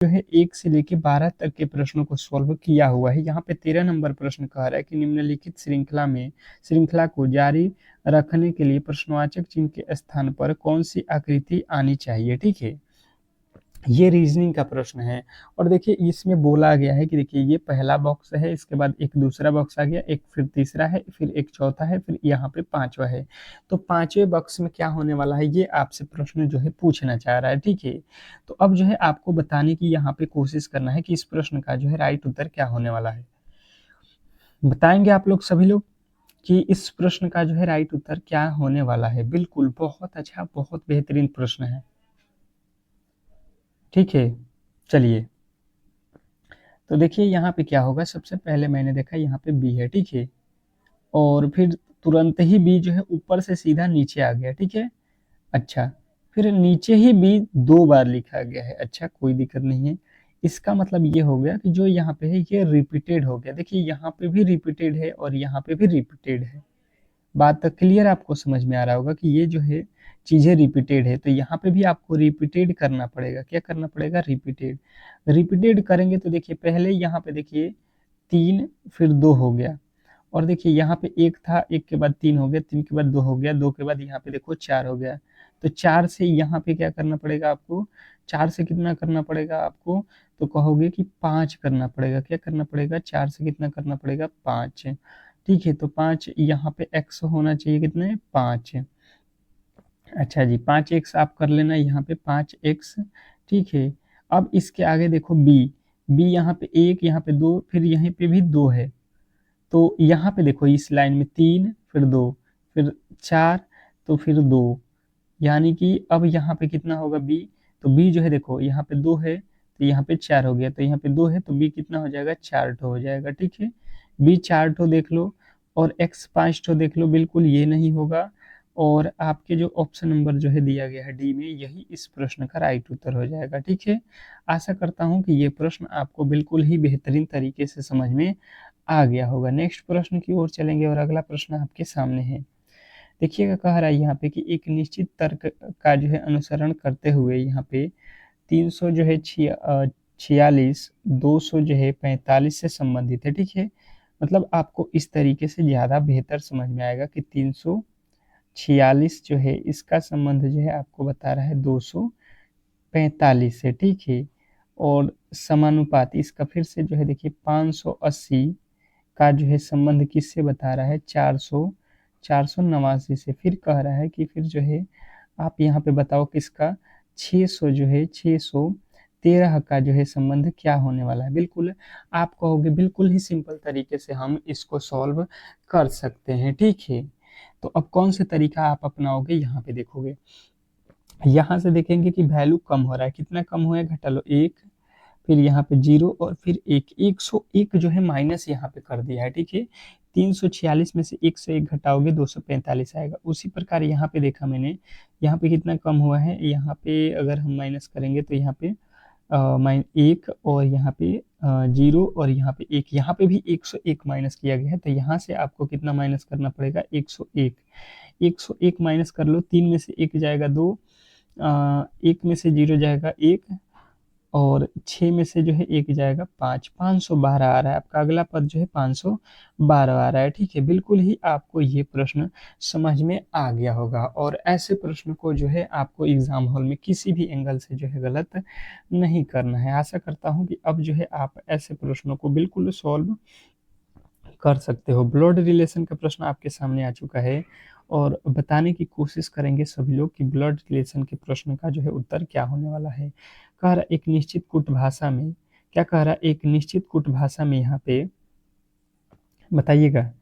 जो है 1 से लेके 12 तक के प्रश्नों को सॉल्व किया हुआ है। यहाँ पे 13 नंबर प्रश्न कह रहा है कि निम्नलिखित श्रृंखला को जारी रखने के लिए प्रश्नवाचक चिन्ह के स्थान पर कौन सी आकृति आनी चाहिए। ठीक है, ये रीजनिंग का प्रश्न है। और देखिए इसमें बोला गया है कि देखिए ये पहला बॉक्स है, इसके बाद एक दूसरा बॉक्स आ गया, एक फिर तीसरा है, फिर एक चौथा है, फिर यहाँ पे पांचवा है। तो पांचवें बॉक्स में क्या होने वाला है, ये आपसे प्रश्न जो है पूछना चाह रहा है। ठीक है, तो अब जो है आपको बताने की यहाँ पे कोशिश करना है कि इस प्रश्न का जो है राइट उत्तर क्या होने वाला है। बताएंगे आप लोग सभी लोग कि इस प्रश्न का जो है राइट उत्तर क्या होने वाला है। बिल्कुल, बहुत अच्छा, बहुत बेहतरीन प्रश्न है। ठीक है, चलिए तो देखिए यहाँ पे क्या होगा। सबसे पहले मैंने देखा यहाँ पे बी है। ठीक है, और फिर तुरंत ही बी जो है ऊपर से सीधा नीचे आ गया। ठीक है, अच्छा, फिर नीचे ही बी 2 बार लिखा गया है। अच्छा, कोई दिक्कत नहीं है। इसका मतलब ये हो गया कि जो यहाँ पे है ये रिपीटेड हो गया। देखिए यहाँ पे भी रिपीटेड है और यहाँ पे भी रिपीटेड है। बात तो क्लियर आपको समझ में आ रहा होगा कि ये जो है चीजें रिपीटेड है, तो यहाँ पे भी आपको रिपीटेड करना पड़ेगा। क्या करना पड़ेगा, रिपीटेड। रिपीटेड करेंगे तो देखिए पहले यहाँ पे देखिए 3 फिर 2 हो गया, और देखिए यहाँ पे 1 था, 1 के बाद 3 हो गया, 3 के बाद 2 हो गया, 2 के बाद यहाँ पे देखो 4 हो गया। तो 4 से यहाँ पे क्या करना पड़ेगा आपको, 4 से कितना करना पड़ेगा आपको, तो कहोगे कि 5 करना पड़ेगा। क्या करना पड़ेगा, 4 से कितना करना पड़ेगा, 5। ठीक है, तो 5 यहाँ पे x होना चाहिए, कितने, 5। अच्छा जी, 5x आप कर लेना यहाँ पे 5x। ठीक है, अब इसके आगे देखो b, यहाँ पे 1, यहाँ पे 2, फिर यहीं पे भी 2 है। तो यहाँ पे देखो इस लाइन में 3 फिर 2 फिर 4 तो फिर 2, यानी कि अब यहाँ पे कितना होगा b, तो b जो है देखो यहाँ पे 2 है तो यहाँ पे 4 हो गया, तो यहाँ पे 2 है तो b कितना हो जाएगा, 4 ठो हो जाएगा। ठीक है, b 4 ठो देख लो और x 5 ठो देख लो। बिल्कुल ये नहीं होगा, और आपके जो ऑप्शन नंबर जो है दिया गया है डी में, यही इस प्रश्न का राइट उत्तर हो जाएगा। ठीक है, आशा करता हूँ कि ये प्रश्न आपको बिल्कुल ही बेहतरीन तरीके से समझ में आ गया होगा। नेक्स्ट प्रश्न की ओर चलेंगे और अगला प्रश्न आपके सामने है। देखिएगा, कह रहा है यहाँ पे कि एक निश्चित तर्क का जो है अनुसरण करते हुए यहाँ पे 300 जो है 46, 200 जो है 45 से संबंधित है। ठीक है, मतलब आपको इस तरीके से ज़्यादा बेहतर समझ में आएगा कि 346 जो है इसका संबंध जो है आपको बता रहा है 245 से। ठीक है, और समानुपाती इसका फिर से जो है देखिए 580 का जो है संबंध किससे बता रहा है, 489 से। फिर कह रहा है कि फिर जो है आप यहाँ पे बताओ किसका, 600 जो है 613 का जो है संबंध क्या होने वाला है। बिल्कुल आप कहोगे बिल्कुल ही सिंपल तरीके से हम इसको सॉल्व कर सकते हैं। ठीक है, तो अब कौन से तरीका आप अपनाओगे, यहाँ पे देखोगे, यहाँ से देखेंगे कि वैल्यू कम हो रहा है। कितना कम हुआ है, घटा लो 1, फिर यहाँ पे 0 और फिर 1, 101 जो है माइनस यहाँ पे कर दिया है। ठीक है, 346 में से 101 घटाओगे 245 आएगा। उसी प्रकार यहाँ पे देखा मैंने, यहाँ पे कितना कम हुआ है, यहाँ पे अगर हम माइनस करेंगे तो यहाँ पे 1 और यहाँ पे 0 और यहाँ पे 1, यहाँ पे भी 101 माइनस किया गया है। तो यहाँ से आपको कितना माइनस करना पड़ेगा, 101। 101 माइनस कर लो, 3 में से 1 जाएगा 2, 1 में से 0 जाएगा 1, और 6 में से जो है 1 जाएगा 5, 512 आ रहा है आपका। अगला पद जो है 512 आ रहा है। ठीक है, बिल्कुल ही आपको ये प्रश्न समझ में आ गया होगा, और ऐसे प्रश्न को जो है आपको एग्जाम हॉल में किसी भी एंगल से जो है गलत नहीं करना है। आशा करता हूँ कि अब जो है आप ऐसे प्रश्नों को बिल्कुल सॉल्व कर सकते हो। ब्लड रिलेशन का प्रश्न आपके सामने आ चुका है, और बताने की कोशिश करेंगे सभी लोग कि ब्लड रिलेशन के प्रश्न का जो है उत्तर क्या होने वाला है। कह रहा एक निश्चित कुट भाषा में, क्या कह रहा, एक निश्चित कुट भाषा में यहाँ पे बताइएगा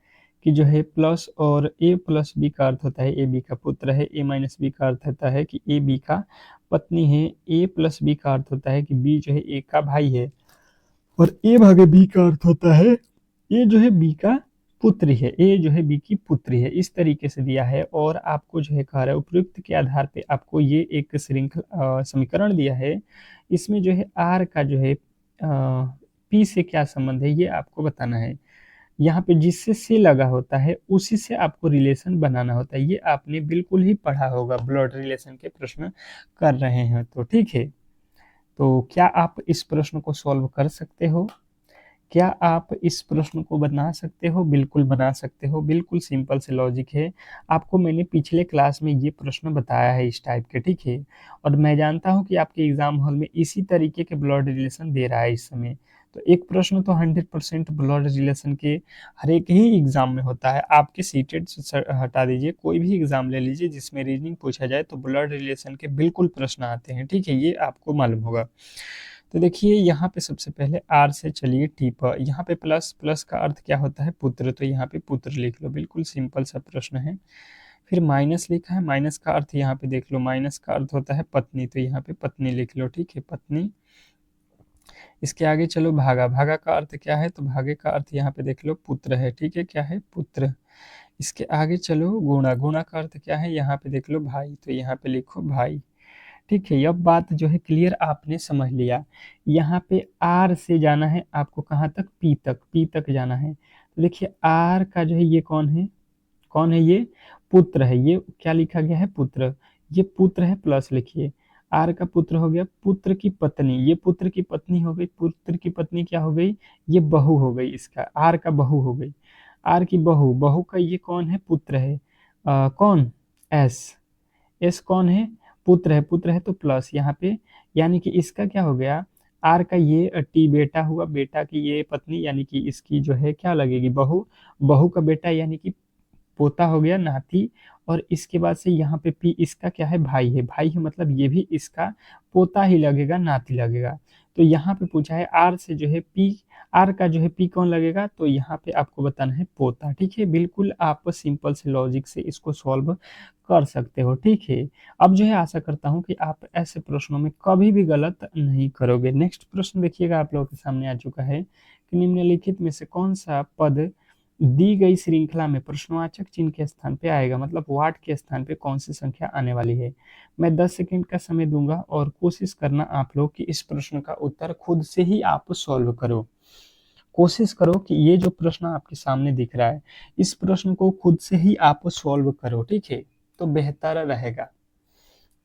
कि जो है प्लस और ए प्लस बी का अर्थ होता है ए बी का पुत्र है, ए माइनस बी का अर्थ होता है कि ए बी का पत्नी है, ए प्लस बी का अर्थ होता है कि बी जो है ए का भाई है, और ए भागे बी का अर्थ होता है ए जो है बी का पुत्री है, ए जो है बी की पुत्री है। इस तरीके से दिया है, और आपको जो है कह रहा है उपयुक्त के आधार पे आपको ये एक श्रृंखला समीकरण दिया है। इसमें जो है आर का जो है पी से क्या संबंध है ये आपको बताना है। यहाँ पे जिससे से लगा होता है उसी से आपको रिलेशन बनाना होता है। ये आपने बिल्कुल ही पढ़ा होगा, ब्लड रिलेशन के प्रश्न कर रहे हैं तो। ठीक है, तो क्या आप इस प्रश्न को सॉल्व कर सकते हो? क्या आप इस प्रश्न को बना सकते हो? बिल्कुल बना सकते हो, बिल्कुल सिंपल से लॉजिक है। आपको मैंने पिछले क्लास में ये प्रश्न बताया है इस टाइप के, ठीक है? और मैं जानता हूँ कि आपके एग्जाम हॉल में इसी तरीके के ब्लड रिलेशन दे रहा है इस समय। तो एक प्रश्न तो 100% ब्लड रिलेशन के हर एक ही एग्जाम में होता है। आपके सीटेड हटा दीजिए, कोई भी एग्जाम ले लीजिए जिसमें रीजनिंग पूछा जाए तो ब्लड रिलेशन के बिल्कुल प्रश्न आते हैं, ठीक है? ये आपको मालूम होगा। तो देखिए यहाँ पे सबसे पहले आर से चलिए टी पर, यहाँ पे प्लस, प्लस का अर्थ क्या होता है? पुत्र, तो यहाँ पे पुत्र लिख लो, बिल्कुल सिंपल सा प्रश्न है। फिर माइनस लिखा है, माइनस का अर्थ यहाँ पे देख लो, माइनस का अर्थ होता है पत्नी, तो यहाँ पे पत्नी लिख लो, ठीक है? पत्नी। इसके आगे चलो भागा, भागा का अर्थ क्या है? तो भागे का अर्थ यहाँ पे देख लो पुत्र है, ठीक है? क्या है? पुत्र। इसके आगे चलो गुणा, गुणा का अर्थ क्या है? यहाँ पे देख लो भाई, तो यहाँ पे लिखो भाई, ठीक है? अब बात जो है क्लियर आपने समझ लिया। यहाँ पे आर से जाना है आपको कहाँ तक? पी तक, पी तक जाना है। तो देखिए आर का जो है ये कौन है? कौन है ये? पुत्र है। ये क्या लिखा गया है? पुत्र। ये पुत्र है, प्लस लिखिए। आर का पुत्र हो गया, पुत्र की पत्नी, ये पुत्र की पत्नी हो गई, पुत्र की पत्नी क्या हो गई? ये बहू हो गई, इसका आर का बहू हो गई। आर की बहू, बहू का ये कौन है? पुत्र है। कौन? एस। एस कौन है? पुत्र है, पुत्र है तो प्लस यहाँ पे, यानी कि इसका क्या हो गया? आर का ये टी बेटा हुआ, बेटा की ये पत्नी, यानी कि इसकी जो है क्या लगेगी? बहू। बहू का बेटा यानी कि पोता हो गया, नाती। और इसके बाद से यहाँ पे पी इसका क्या है? भाई है, भाई है मतलब ये भी इसका पोता ही लगेगा, नाती लगेगा। तो यहाँ पे पूछा है आर से जो है पी, आर का जो है पी कौन लगेगा? तो यहाँ पे आपको बताना है पोता, ठीक है? बिल्कुल आप सिंपल से लॉजिक से इसको सॉल्व कर सकते हो, ठीक है? अब जो है आशा करता हूँ कि आप ऐसे प्रश्नों में कभी भी गलत नहीं करोगे। नेक्स्ट प्रश्न देखिएगा आप लोगों के सामने आ चुका है कि निम्नलिखित में से कौन सा पद दी गई श्रृंखला में प्रश्नवाचक चिन्ह के स्थान पे आएगा, मतलब वाट के स्थान पे कौन सी संख्या आने वाली है? मैं 10 सेकंड का समय दूंगा और कोशिश करना आप लोग कि इस प्रश्न का उत्तर खुद से ही आप सॉल्व करो। कोशिश करो कि ये जो प्रश्न आपके सामने दिख रहा है, इस प्रश्न को खुद से ही आप सॉल्व करो, ठीक है? तो बेहतर रहेगा।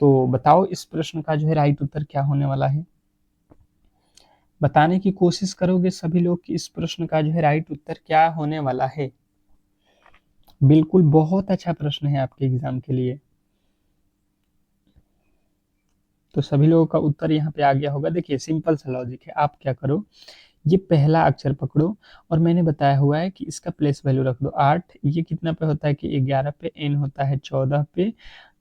तो बताओ इस प्रश्न का जो है राइट उत्तर क्या होने वाला है? बताने की कोशिश करोगे सभी लोग कि इस प्रश्न का जो है राइट उत्तर क्या होने वाला है? बिल्कुल, बहुत अच्छा प्रश्न है आपके एग्जाम के लिए। तो सभी लोगों का उत्तर यहाँ पे आ गया होगा। देखिए सिंपल सा लॉजिक है, आप क्या करो, ये पहला अक्षर पकड़ो और मैंने बताया हुआ है कि इसका प्लेस वैल्यू रख दो 8। ये कितना पे होता है कि 11 पे, एन होता है 14 पे,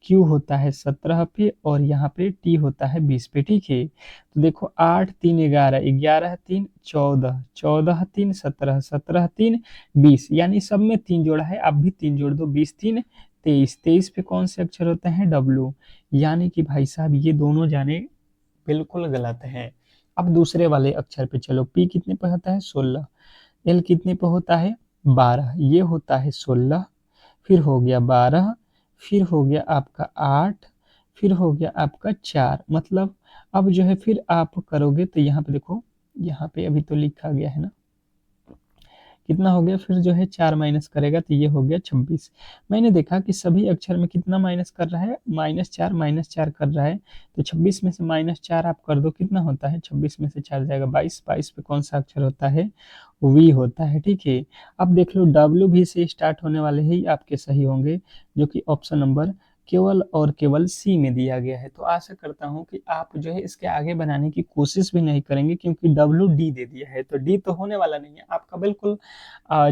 क्यू होता है 17 पे और यहाँ पे टी होता है 20 पे, ठीक है? तो देखो 8 3 11, 11 3 14, 14 3 17, 17 3 20, यानी सब में 3 जोड़ा है, आप भी 3 जोड़ दो, 20 3 23, 23 पे कौन से अक्षर होते हैं? डब्लू। यानी कि भाई साहब ये दोनों जाने बिल्कुल गलत है। अब दूसरे वाले अक्षर पे चलो, पी कितने पे होता है? 16। एल कितने पे होता है? 12। ये होता है 16, फिर हो गया 12, फिर हो गया आपका 8, फिर हो गया आपका 4। मतलब अब जो है फिर आप करोगे तो यहाँ पे देखो, यहाँ पे अभी तो लिखा गया है ना, कितना हो गया? फिर जो है 4 माइनस करेगा तो ये हो गया 26। मैंने देखा कि सभी अक्षर में कितना माइनस कर रहा है? -4 -4 कर रहा है। तो 26 में से -4 आप कर दो, कितना होता है? 26 में से 4 जाएगा 22, 22 पे कौन सा अक्षर होता है? वी होता है, ठीक है? अब देख लो डब्ल्यू भी से स्टार्ट होने वाले ही आपके सही होंगे, जो कि ऑप्शन नंबर केवल और केवल सी में दिया गया है। तो आशा करता हूँ कि आप जो है इसके आगे बनाने की कोशिश भी नहीं करेंगे, क्योंकि डब्ल्यू डी दे दिया है तो डी तो होने वाला नहीं है आपका। बिल्कुल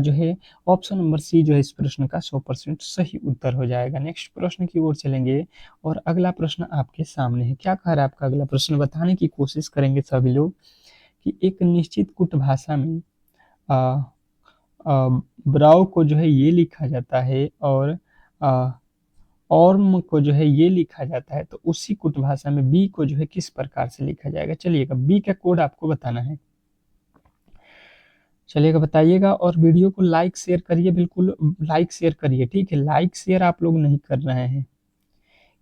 जो है ऑप्शन नंबर सी जो है इस प्रश्न का 100% सही उत्तर हो जाएगा। नेक्स्ट प्रश्न की ओर चलेंगे और अगला प्रश्न आपके सामने है। क्या कह रहा है आपका अगला प्रश्न? बताने की कोशिश करेंगे सभी लोग कि एक निश्चित कुट भाषा में आ, आ, ब्राउ को जो है ये लिखा जाता है और ऑर्म को जो है ये लिखा जाता है, तो उसी कुट भाषा में बी को जो है किस प्रकार से लिखा जाएगा? चलिएगा बी का कोड आपको बताना है, चलिएगा बताइएगा। और वीडियो को लाइक शेयर करिए, बिल्कुल लाइक शेयर करिए, ठीक है? लाइक शेयर आप लोग नहीं कर रहे हैं,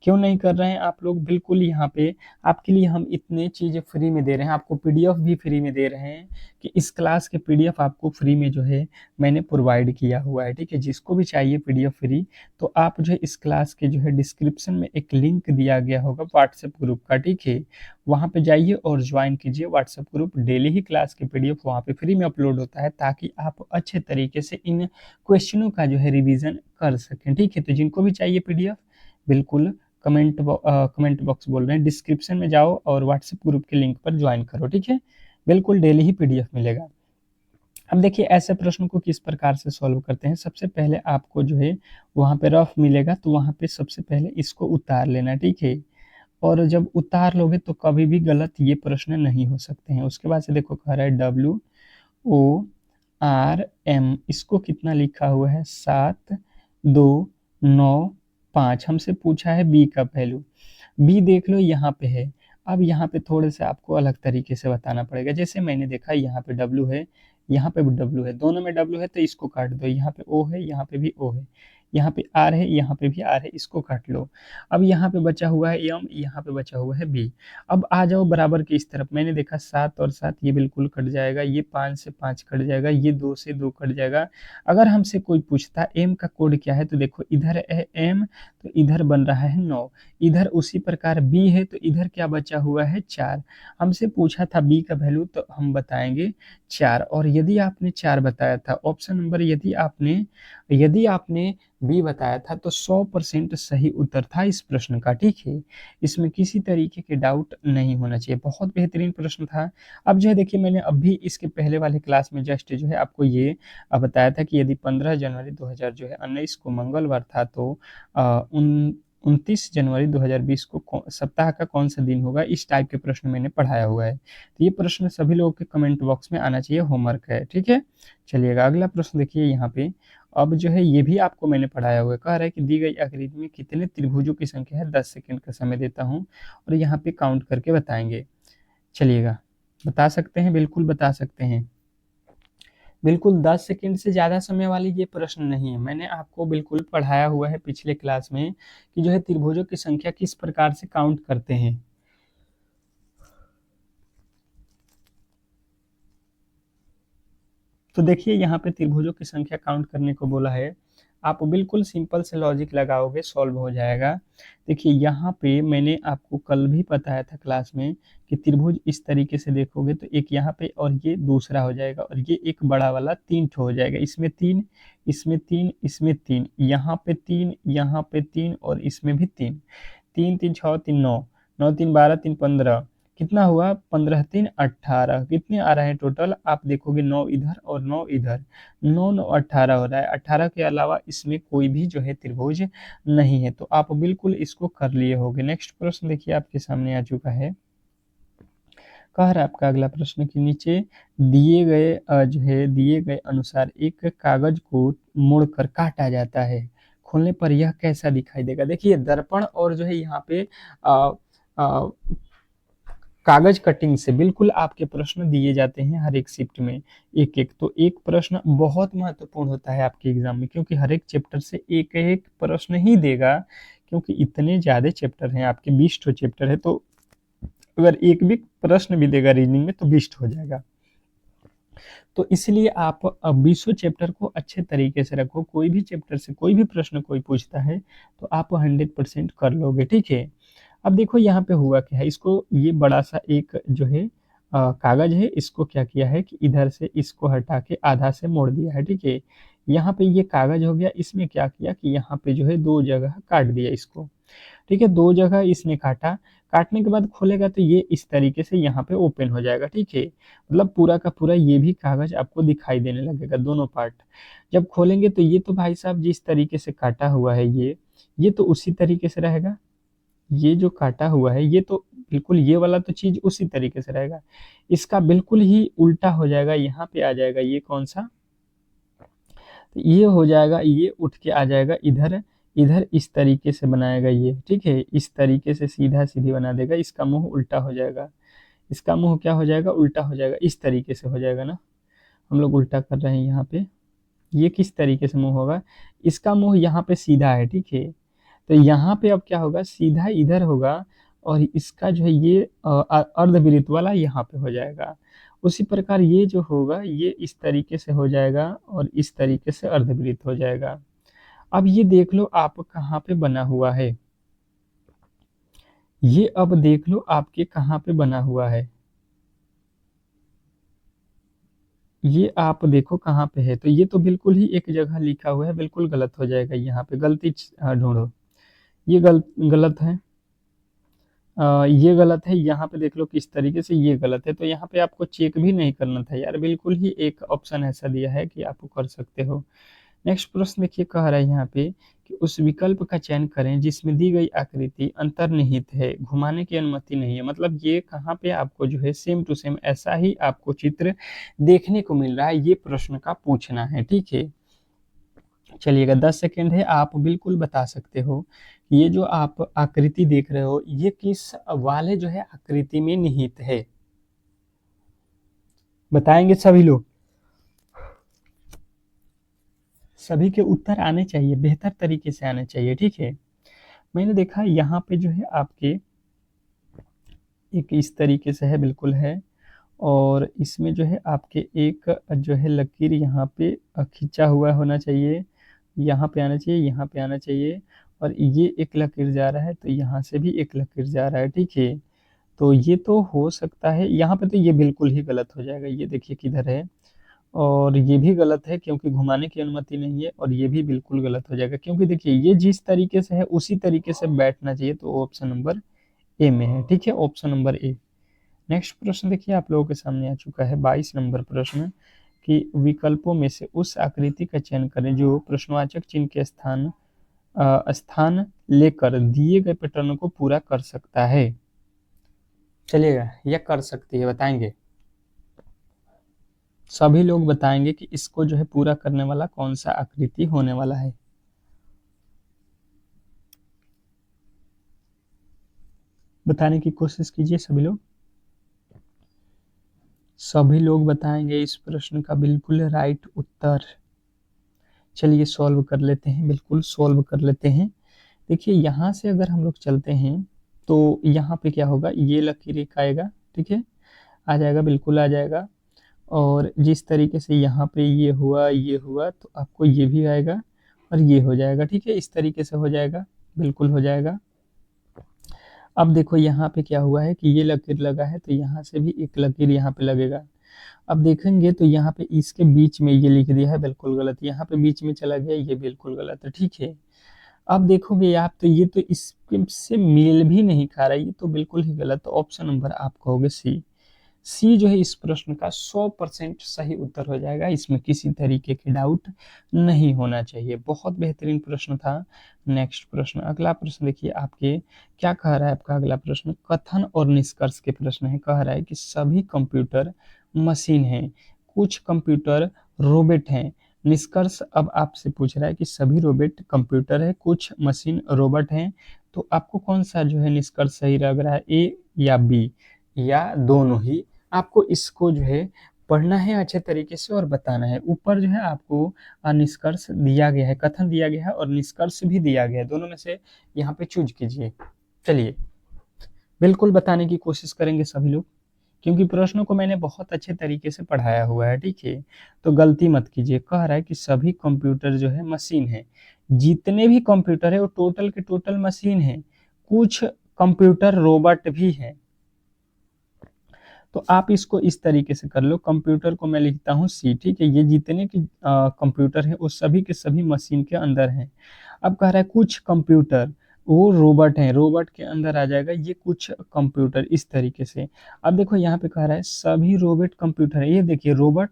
क्यों नहीं कर रहे हैं आप लोग? बिल्कुल यहाँ पे आपके लिए हम इतने चीज़ें फ्री में दे रहे हैं, आपको पीडीएफ भी फ्री में दे रहे हैं कि इस क्लास के पीडीएफ आपको फ्री में जो है मैंने प्रोवाइड किया हुआ है, ठीक है। जिसको भी चाहिए पीडीएफ फ्री, तो आप जो है इस क्लास के जो है डिस्क्रिप्शन में एक लिंक दिया गया होगा व्हाट्सएप ग्रुप का, ठीक है। वहाँ पे जाइए और ज्वाइन कीजिए व्हाट्सएप ग्रुप। डेली ही क्लास के पीडीएफ वहाँ पे फ्री में अपलोड होता है, ताकि आप अच्छे तरीके से इन क्वेश्चनों का जो है रिवीजन कर सकें, ठीक है। तो जिनको भी चाहिए पीडीएफ, बिल्कुल कमेंट बॉक्स बोल रहे हैं, डिस्क्रिप्शन में जाओ और व्हाट्सएप ग्रुप के लिंक पर ज्वाइन करो, ठीक है। बिल्कुल डेली ही पीडीएफ मिलेगा। अब देखिए ऐसे प्रश्न को किस प्रकार से सॉल्व करते हैं। सबसे पहले आपको जो है वहाँ पे रफ मिलेगा, तो वहाँ पे सबसे पहले इसको उतार लेना, ठीक है। और जब उतार लोगे तो कभी भी गलत ये प्रश्न नहीं हो सकते हैं। उसके बाद से देखो कह रहा है WORM, इसको कितना लिखा हुआ है 7295। हमसे पूछा है बी का वैल्यू। बी देख लो यहाँ पे है। अब यहाँ पे थोड़े से आपको अलग तरीके से बताना पड़ेगा। जैसे मैंने देखा यहाँ पे डब्ल्यू है, यहाँ पे भी डब्ल्यू है, दोनों में डब्ल्यू है तो इसको काट दो। यहाँ पे ओ है, यहाँ पे भी ओ है, यहाँ पे आर है, यहाँ पे भी आर है, इसको काट लो। अब यहाँ पे बचा हुआ है एम, यहाँ पे बचा हुआ है बी। अब आ जाओ बराबर के इस तरफ। मैंने देखा 7 और 7 ये बिल्कुल कट जाएगा, ये 5 से 5 कट जाएगा, ये 2 से 2 कट जाएगा। अगर हमसे कोई पूछता एम का कोड क्या है, तो देखो इधर है एम, तो इधर बन रहा है 9। इधर उसी प्रकार बी है, तो इधर क्या बचा हुआ है 4। हमसे पूछा था बी का वैल्यू, तो हम बताएंगे 4। और यदि आपने 4 बताया था, ऑप्शन नंबर यदि आपने बी बताया था, तो 100% सही उत्तर था इस प्रश्न का, ठीक है। इसमें किसी तरीके के डाउट नहीं होना चाहिए। बहुत बेहतरीन प्रश्न था। अब जो है देखिए मैंने अभी इसके पहले वाले क्लास में जस्ट जो है आपको ये बताया था कि यदि 15 जनवरी 2019 को मंगलवार था, तो उन 29 जनवरी 2020 को सप्ताह का कौन सा दिन होगा। इस टाइप के प्रश्न मैंने पढ़ाया हुआ है। तो ये प्रश्न सभी लोगों के कमेंट बॉक्स में आना चाहिए, होमवर्क है, ठीक है। चलिएगा अगला प्रश्न देखिए यहाँ पे। अब जो है ये भी आपको मैंने पढ़ाया हुआ है। कह रहा है कि दी गई आकृति में कितने त्रिभुजों की संख्या है। 10 सेकंड का समय देता हूँ और यहाँ पे काउंट करके बताएंगे। चलिएगा बता सकते हैं, बिल्कुल बता सकते हैं। बिल्कुल 10 सेकंड से ज़्यादा समय वाली ये प्रश्न नहीं है। मैंने आपको बिल्कुल पढ़ाया हुआ है पिछले क्लास में कि जो है त्रिभुजों की संख्या किस प्रकार से काउंट करते हैं। तो देखिए यहाँ पे त्रिभुजों की संख्या काउंट करने को बोला है। आप बिल्कुल सिंपल से लॉजिक लगाओगे, सॉल्व हो जाएगा। देखिए यहाँ पे मैंने आपको कल भी बताया था क्लास में कि त्रिभुज इस तरीके से देखोगे तो एक यहाँ पे और ये दूसरा हो जाएगा, और ये एक बड़ा वाला 3 ठो हो जाएगा। इसमें 3, इसमें 3, इसमें 3, यहाँ पे 3, यहाँ पे 3 और इसमें भी 3। 3 3 6 3 9, 9 3 12, 3 15, कितना हुआ 15 3 18। कितने आ रहे हैं टोटल, आप देखोगे 9 इधर और 9 इधर, 9 9 18 हो रहा है। 18 के अलावा इसमें कोई भी जो है त्रिभुज नहीं है। तो आप बिल्कुल इसको कर लिए होगे। नेक्स्ट प्रश्न देखिए आपके सामने आ चुका है। कह रहा है आपका अगला प्रश्न कि नीचे दिए गए जो है दिए गए अनुसार एक कागज को मोड़कर काटा जाता है, खोलने पर यह कैसा दिखाई देगा। देखिए दर्पण और जो है यहाँ पे आ, आ, कागज कटिंग से बिल्कुल आपके प्रश्न दिए जाते हैं हर एक शिफ्ट में एक एक। तो एक प्रश्न बहुत महत्वपूर्ण होता है आपके एग्जाम में, क्योंकि हर एक चैप्टर से एक एक प्रश्न ही देगा, क्योंकि इतने ज्यादा चैप्टर हैं आपके, 20 चैप्टर है। तो अगर एक भी प्रश्न भी देगा रीजनिंग में तो 20 हो जाएगा। तो इसलिए आप 20 चैप्टर को अच्छे तरीके से रखो। कोई भी चैप्टर से कोई भी प्रश्न कोई पूछता है तो आप 100% कर लोगे, ठीक है। अब देखो यहाँ पे हुआ क्या है। इसको ये बड़ा सा एक जो है कागज है, इसको क्या किया है कि इधर से इसको हटा के आधा से मोड़ दिया है, ठीक है। यहाँ पे ये कागज हो गया। इसमें क्या किया कि यहाँ पे जो है 2 जगह काट दिया इसको, ठीक है। 2 जगह इसने काटा। काटने के बाद खोलेगा तो ये इस तरीके से यहाँ पे ओपन हो जाएगा, ठीक है। मतलब पूरा का पूरा ये भी कागज आपको दिखाई देने लगेगा, दोनों पार्ट। जब खोलेंगे तो ये तो भाई साहब जिस तरीके से काटा हुआ है ये तो उसी तरीके से रहेगा। ये जो काटा हुआ है ये तो बिल्कुल ये वाला तो चीज उसी तरीके से रहेगा। इसका बिल्कुल ही उल्टा हो जाएगा। यहाँ पे आ जाएगा ये कौन सा, तो ये हो जाएगा, ये उठ के आ जाएगा इधर। इधर इस तरीके से बनाएगा ये, ठीक है। इस तरीके से सीधा सीधी बना देगा। इसका मुंह उल्टा हो जाएगा। इसका मुंह क्या हो जाएगा, उल्टा हो जाएगा। इस तरीके से हो जाएगा ना, हम लोग उल्टा कर रहे हैं यहाँ पे। ये किस तरीके से मुंह होगा, इसका मुंह यहाँ पे सीधा है, ठीक है। तो यहाँ पे अब क्या होगा, सीधा इधर होगा और इसका जो है ये अर्धवृत्त वाला यहाँ पे हो जाएगा। उसी प्रकार ये जो होगा ये इस तरीके से हो जाएगा और इस तरीके से अर्धवृत्त हो जाएगा। अब ये देख लो आप कहाँ पे बना हुआ है, ये अब देख लो आपके कहाँ पे बना हुआ है, ये आप देखो कहाँ पे है। तो ये तो बिल्कुल ही एक जगह लिखा हुआ है, बिल्कुल गलत हो जाएगा। यहाँ पे गलती ढूंढो, ये गलत है, ये गलत है। यहाँ पे देख लो किस तरीके से ये गलत है, तो यहाँ पे आपको चेक भी नहीं करना था यार, बिल्कुल ही एक ऑप्शन ऐसा दिया है कि आप कर सकते हो। नेक्स्ट प्रश्न देखिए, कह रहा है यहाँ पे कि उस विकल्प का चयन करें जिसमें दी गई आकृति अंतर्निहित है, घुमाने की अनुमति नहीं है। मतलब ये कहाँ पे आपको जो है सेम टू सेम ऐसा ही आपको चित्र देखने को मिल रहा है, ये प्रश्न का पूछना है, ठीक है। चलिएगा 10 सेकेंड है, आप बिल्कुल बता सकते हो ये जो आप आकृति देख रहे हो ये किस वाले जो है आकृति में निहित है, बताएंगे सभी लोग। सभी के उत्तर आने चाहिए, बेहतर तरीके से आने चाहिए, ठीक है। मैंने देखा यहाँ पे जो है आपके एक इस तरीके से है, बिल्कुल है, और इसमें जो है आपके एक जो है लकीर यहाँ पे खींचा हुआ होना चाहिए, यहाँ पे आना चाहिए, यहाँ पे आना चाहिए, और ये एक लकीर जा रहा है तो यहाँ से भी एक लकीर जा रहा है, ठीक है। तो ये तो हो सकता है, यहाँ पे तो ये बिल्कुल ही गलत हो जाएगा, ये देखिए किधर है, और ये भी गलत है क्योंकि घुमाने की अनुमति नहीं है, और ये भी बिल्कुल गलत हो जाएगा क्योंकि देखिए ये जिस तरीके से है उसी तरीके से बैठना चाहिए, तो ऑप्शन नंबर ए में है, ठीक है, ऑप्शन नंबर ए। नेक्स्ट प्रश्न देखिए आप लोगों के सामने आ चुका है 22 नंबर प्रश्न कि विकल्पों में से उस आकृति का चयन करें जो प्रश्नवाचक चिन्ह के स्थान लेकर दिए गए पैटर्न को पूरा कर सकता है। चलिएगा, यह कर सकती है, बताएंगे सभी लोग, बताएंगे कि इसको जो है पूरा करने वाला कौन सा आकृति होने वाला है। बताने की कोशिश कीजिए सभी लोग, सभी लोग बताएंगे इस प्रश्न का बिल्कुल राइट उत्तर। चलिए सॉल्व कर लेते हैं, बिल्कुल सॉल्व कर लेते हैं। देखिए यहाँ से अगर हम लोग चलते हैं तो यहाँ पे क्या होगा, ये लकीर एक आएगा, ठीक है, आ जाएगा, बिल्कुल आ जाएगा, और जिस तरीके से यहाँ पे ये हुआ तो आपको ये भी आएगा और ये हो जाएगा, ठीक है, इस तरीके से हो जाएगा, बिल्कुल हो जाएगा। अब देखो यहाँ पे क्या हुआ है कि ये लकीर लगा है तो यहाँ से भी एक लकीर यहाँ पे लगेगा। अब देखेंगे तो यहाँ पे इसके बीच में ये लिख दिया है, बिल्कुल गलत, यहाँ पे बीच में चला गया, ये बिल्कुल गलत है, ठीक है। अब देखोगे आप तो ये तो इससे मेल भी नहीं खा रहा है, ये तो बिल्कुल ही गलत। तो ऑप्शन नंबर आप कहोगे सी, सी जो है इस प्रश्न का 100% सही उत्तर हो जाएगा, इसमें किसी तरीके की डाउट नहीं होना चाहिए। बहुत बेहतरीन प्रश्न था। नेक्स्ट प्रश्न, अगला प्रश्न देखिए आपके क्या कह रहा है, आपका अगला प्रश्न कथन और निष्कर्ष के प्रश्न है। कह रहा है कि सभी कंप्यूटर मशीन हैं, कुछ कंप्यूटर रोबोट हैं। निष्कर्ष अब आपसे पूछ रहा है कि सभी रोबोट कंप्यूटर है, कुछ मशीन रोबोट हैं, तो आपको कौन सा जो है निष्कर्ष सही लग रहा है, ए या बी या दोनों ही। आपको इसको जो है पढ़ना है अच्छे तरीके से और बताना है। ऊपर जो है आपको निष्कर्ष दिया गया है, कथन दिया गया है और निष्कर्ष भी दिया गया है, दोनों में से यहाँ पे चूज कीजिए। चलिए बिल्कुल बताने की कोशिश करेंगे सभी लोग, क्योंकि प्रश्नों को मैंने बहुत अच्छे तरीके से पढ़ाया हुआ है, ठीक है, तो गलती मत कीजिए। कह रहा है कि सभी कंप्यूटर जो है मशीन है, जितने भी कंप्यूटर है वो टोटल के टोटल मशीन है, कुछ कंप्यूटर रोबोट भी है। तो आप इसको इस तरीके से कर लो, कंप्यूटर को मैं लिखता हूँ सी, ठीक है, ये जितने के कंप्यूटर है वो सभी के सभी मशीन के अंदर हैं। अब कह रहा है कुछ कंप्यूटर वो रोबोट है, रोबोट के अंदर आ जाएगा ये कुछ कंप्यूटर, इस तरीके से। अब देखो यहाँ पे कह रहा है सभी रोबोट कंप्यूटर है, ये देखिए रोबोट,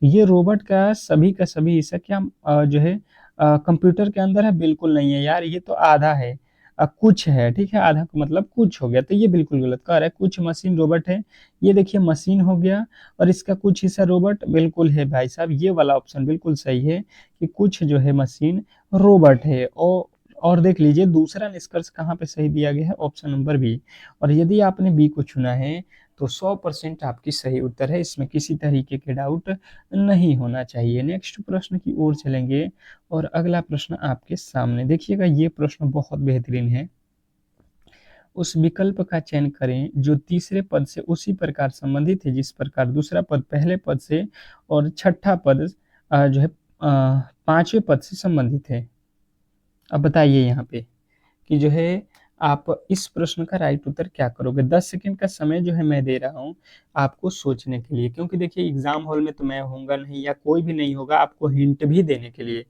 ये रोबोट का सभी हिस्सा क्या जो है कंप्यूटर के अंदर है, बिल्कुल नहीं है यार, ये तो आधा है, कुछ है, ठीक है, आधा का मतलब कुछ हो गया, तो ये बिल्कुल गलत कह रहा है। कुछ मशीन रोबोट है, ये देखिए मशीन हो गया और इसका कुछ हिस्सा रोबोट, बिल्कुल है भाई साहब, ये वाला ऑप्शन बिल्कुल सही है कि कुछ जो है मशीन रोबोट है। और देख लीजिए दूसरा निष्कर्ष कहाँ पे सही दिया गया है, ऑप्शन नंबर बी। और यदि आपने बी को चुना है तो 100% आपकी सही उत्तर है, इसमें किसी तरीके के डाउट नहीं होना चाहिए। नेक्स्ट प्रश्न की ओर चलेंगे और अगला प्रश्न आपके सामने देखिएगा, ये प्रश्न बहुत बेहतरीन है। उस विकल्प का चयन करें जो तीसरे पद से उसी प्रकार संबंधित है जिस प्रकार दूसरा पद पहले पद से और छठा पद जो है पांचवें पद से संबंधित है। अब बताइए यहाँ पे कि जो है आप इस प्रश्न का राइट उत्तर क्या करोगे। 10 सेकंड का समय जो है मैं दे रहा हूँ आपको सोचने के लिए, क्योंकि देखिए एग्जाम हॉल में तो मैं होऊंगा नहीं या कोई भी नहीं होगा आपको हिंट भी देने के लिए,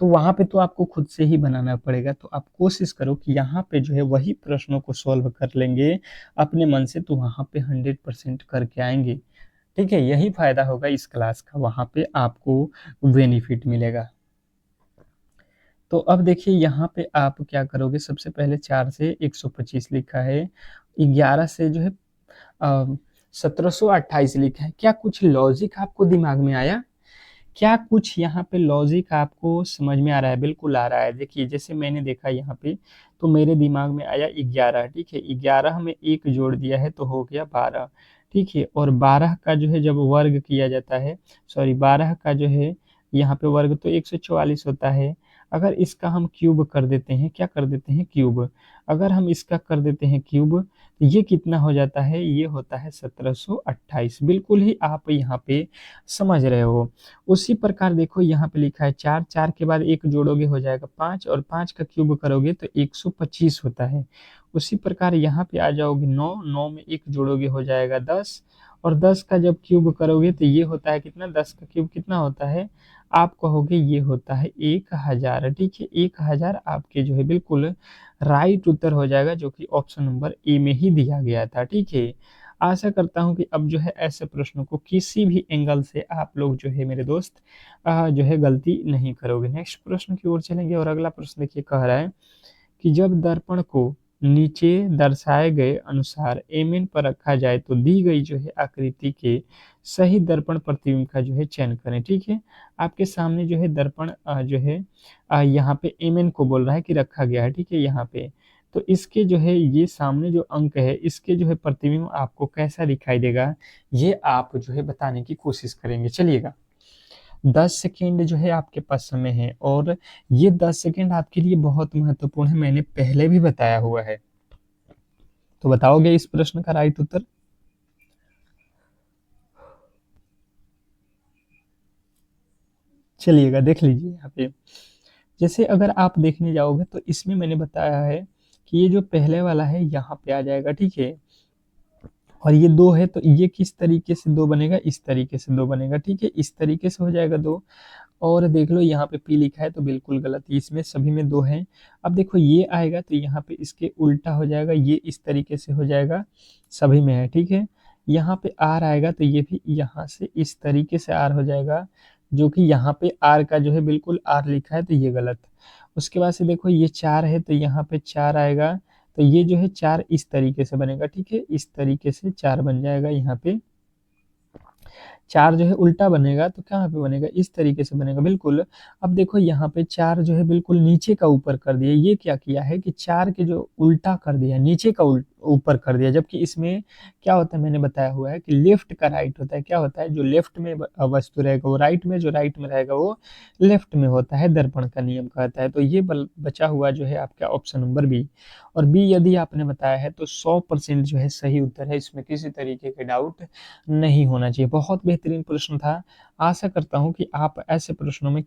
तो वहां पे तो आपको खुद से ही बनाना पड़ेगा। तो आप कोशिश करो कि यहाँ पे जो है वही प्रश्नों को सॉल्व कर लेंगे अपने मन से, तो वहां पे 100% करके आएंगे। ठीक है, यही फायदा होगा इस क्लास का, वहां पे आपको बेनिफिट मिलेगा। तो अब देखिए यहाँ पे आप क्या करोगे, सबसे पहले 4 से 125 लिखा है, 11 से जो है 1728 लिखा है। क्या कुछ लॉजिक आपको दिमाग में आया? क्या कुछ यहाँ पे लॉजिक आपको समझ में आ रहा है? बिल्कुल आ रहा है। देखिए जैसे मैंने देखा यहाँ पे, तो मेरे दिमाग में आया 11। ठीक है, 11 में एक जोड़ दिया है तो हो गया 12। ठीक है, और 12 का जो है जब वर्ग किया जाता है, सॉरी 12 का जो है यहाँ पे वर्ग तो 144 होता है। अगर इसका हम क्यूब कर देते हैं, क्या कर देते हैं, क्यूब, अगर हम इसका कर देते हैं क्यूब, तो ये कितना हो जाता है, ये होता है 1728। बिल्कुल ही आप यहाँ पे समझ रहे हो। उसी प्रकार देखो यहाँ पे लिखा है 4, 4 के बाद एक जोड़ोगे हो जाएगा 5, और 5 का क्यूब करोगे तो 125 होता है। उसी प्रकार यहाँ पे आ जाओगे 9, 9 में एक जोड़ोगे हो जाएगा 10, और 10 का जब क्यूब करोगे तो ये होता है कितना, 10 का क्यूब कितना होता है, आप कहोगे ये होता है 1000। ठीक है, 1000 आपके जो है बिल्कुल राइट उत्तर हो जाएगा, जो कि ऑप्शन नंबर ए में ही दिया गया था। ठीक है, आशा करता हूं कि अब जो है ऐसे प्रश्नों को किसी भी एंगल से आप लोग जो है मेरे दोस्त जो है गलती नहीं करोगे। नेक्स्ट प्रश्न की ओर चलेंगे और अगला प्रश्न देखिए कह रहा है कि जब दर्पण को नीचे दर्शाए गए अनुसार एमएन पर रखा जाए तो दी गई जो है आकृति के सही दर्पण प्रतिबिंब का जो है चयन करें। ठीक है, आपके सामने जो है दर्पण जो है यहाँ पे एमएन को बोल रहा है कि रखा गया है। ठीक है, यहाँ पे तो इसके जो है ये सामने जो अंक है इसके जो है प्रतिबिंब आपको कैसा दिखाई देगा, ये आप जो है बताने की कोशिश करेंगे। चलिएगा, 10 सेकेंड जो है आपके पास समय है, और ये 10 सेकेंड आपके लिए बहुत महत्वपूर्ण है, मैंने पहले भी बताया हुआ है। तो बताओगे इस प्रश्न का राइट उत्तर? चलिएगा देख लीजिए यहाँ पे, जैसे अगर आप देखने जाओगे तो इसमें मैंने बताया है कि ये जो पहले वाला है यहाँ पे आ जाएगा। ठीक है, और ये 2 है तो ये किस तरीके से 2 बनेगा, इस तरीके से 2 बनेगा। ठीक है, इस तरीके से हो जाएगा 2। और देख लो यहाँ पे पी लिखा है तो बिल्कुल गलत, इसमें सभी में 2 है। अब देखो ये आएगा तो यहाँ पे इसके उल्टा हो जाएगा, ये इस तरीके से हो जाएगा, सभी में है। ठीक है, यहाँ पे आर आएगा तो ये भी यहाँ से इस तरीके से आर हो जाएगा, जो कि यहाँ पे आर का जो है बिल्कुल आर लिखा है तो ये गलत। उसके बाद से देखो ये 4 है तो यहाँ पे 4 आएगा, तो ये जो है 4 इस तरीके से बनेगा। ठीक है, इस तरीके से 4 बन जाएगा। यहाँ पे 4 जो है उल्टा बनेगा तो कहाँ पे बनेगा, इस तरीके से बनेगा बिल्कुल। अब देखो यहाँ पे 4 जो है बिल्कुल नीचे का ऊपर कर दिया, ये क्या किया है कि 4 के जो उल्टा कर दिया, नीचे का ऊपर कर दिया, जबकि इसमें क्या होता है मैंने बताया हुआ है कि लेफ्ट का राइट होता है। क्या होता है, जो लेफ्ट में वस्तु रहेगा वो राइट में, जो राइट में रहेगा वो लेफ्ट में होता है, दर्पण का नियम कहता है। तो ये बचा हुआ जो है आपका ऑप्शन नंबर बी, और बी यदि आपने बताया है तो 100% जो है सही उत्तर है, इसमें किसी तरीके के डाउट नहीं होना चाहिए। बहुत बेहतरीन प्रश्न था, आशा करता हूँ कि आप ऐसे प्रश्नों में